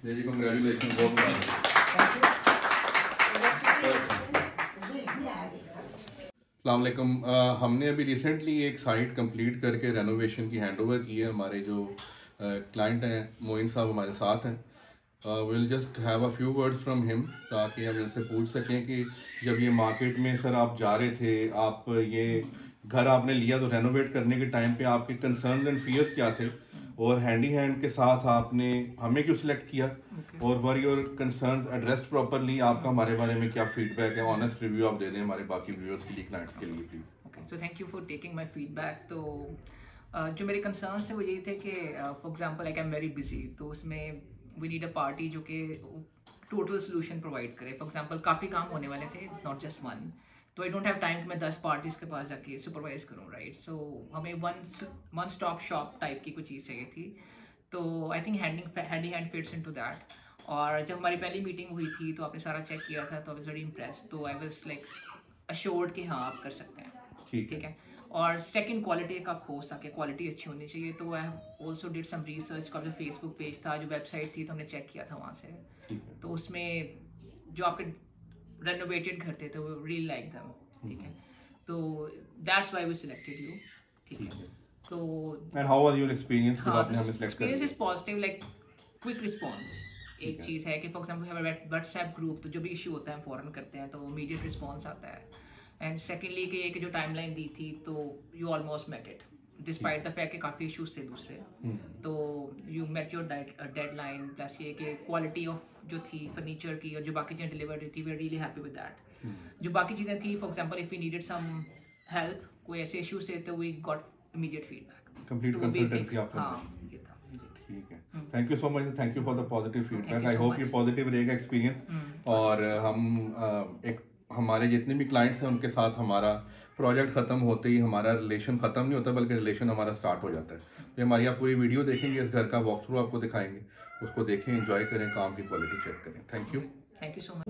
जी congratulation, बहुत अस्सलाम वालेकुम। हमने अभी रिसेंटली एक साइट कंप्लीट करके रेनोवेशन की हैंडओवर की है। हमारे जो क्लाइंट हैं मोइन साहब हमारे साथ हैं। Will just have a few words from him ताकि हम इनसे पूछ सकें कि जब ये मार्केट में सर आप जा रहे थे, आप ये घर आपने लिया तो रेनोवेट करने के टाइम पे आपके कंसर्न्स एंड फियर्स क्या थे, और हैंडी हैंड के साथ आपने हमें क्यों सिलेक्ट किया, और were your concerns addressed properly. आपका हमारे बारे में क्या फीडबैक है, ऑनेस्ट रिव्यू आप दे दें हमारे बाकी व्यूअर्स के लिए, क्लाइंट्स के लिए please. Okay, so thank you for taking my feedback. तो जो मेरे कंसर्न्स थे वो यही थे कि for example like I am very busy, तो उसमें वी नीड अ पार्टी जो कि टोटल सोल्यूशन प्रोवाइड करे। फॉर एग्जांपल काफ़ी काम होने वाले थे, नॉट जस्ट वन, तो आई डोंट हैव टाइम कि मैं 10 पार्टीज़ के पास जाके सुपरवाइज करूँ, राइट। सो हमें वन स्टॉप शॉप टाइप की कुछ चीज़ चाहिए थी। तो I think handy hand fits into that. और जब हमारी पहली मीटिंग हुई थी तो आपने सारा चेक किया था, तो आई वाज वेरी इम्प्रेस्ड। तो आई वाज लाइक अश्योर्ड कि हाँ आप कर सकते हैं, ठीक है। और सेकंड क्वालिटी का ऑफकोर्स था कि क्वालिटी अच्छी होनी चाहिए। तो I also did some research का, जो फेसबुक पेज था, जो वेबसाइट थी, तो हमने चेक किया था वहाँ से। तो उसमें जो आपके रेनोवेटेड घर थे तो वो रियली लाइक देम, ठीक है। तो that's why we selected you, ठीक है। तो and how was your experience जब आपने हमें सिलेक्ट किया? Experience is positive, like quick response. एक चीज़ है कि for example have WhatsApp group, तो जो भी इशू होता है हम फ़ौरन करते हैं तो इमीडिएट रिस्पॉन्स आता है। एंड सेकेंडली कि ये कि जो टाइमलाइन दी थी तो you almost met it, despite the fact कि काफ़ी इश्यूज थे दूसरे। तो you met your deadline, plus ये कि क्वालिटी ऑफ जो थी फर्नीचर की और जो बाकी चीज़ें डिलीवर हुई थी, we are really happy with that. जो बाकी चीज़ें थी, for example if you needed some help, कोई ऐसे इश्यूज थे तो we got immediate feedback, complete consultancy आपने। हाँ ये था। ठीक है, thank you so much, thank you for the positive feedback. I hope ये पॉजिटिव रहेगा एक्सपीरियंस। और हम एक हमारे जितने भी क्लाइंट्स हैं उनके साथ हमारा प्रोजेक्ट ख़त्म होते ही हमारा रिलेशन ख़त्म नहीं होता, बल्कि रिलेशन हमारा स्टार्ट हो जाता है। तो हमारी आप पूरी वीडियो देखेंगे, इस घर का वॉक थ्रू आपको दिखाएंगे, उसको देखें, एंजॉय करें, काम की क्वालिटी चेक करें। Thank you so much.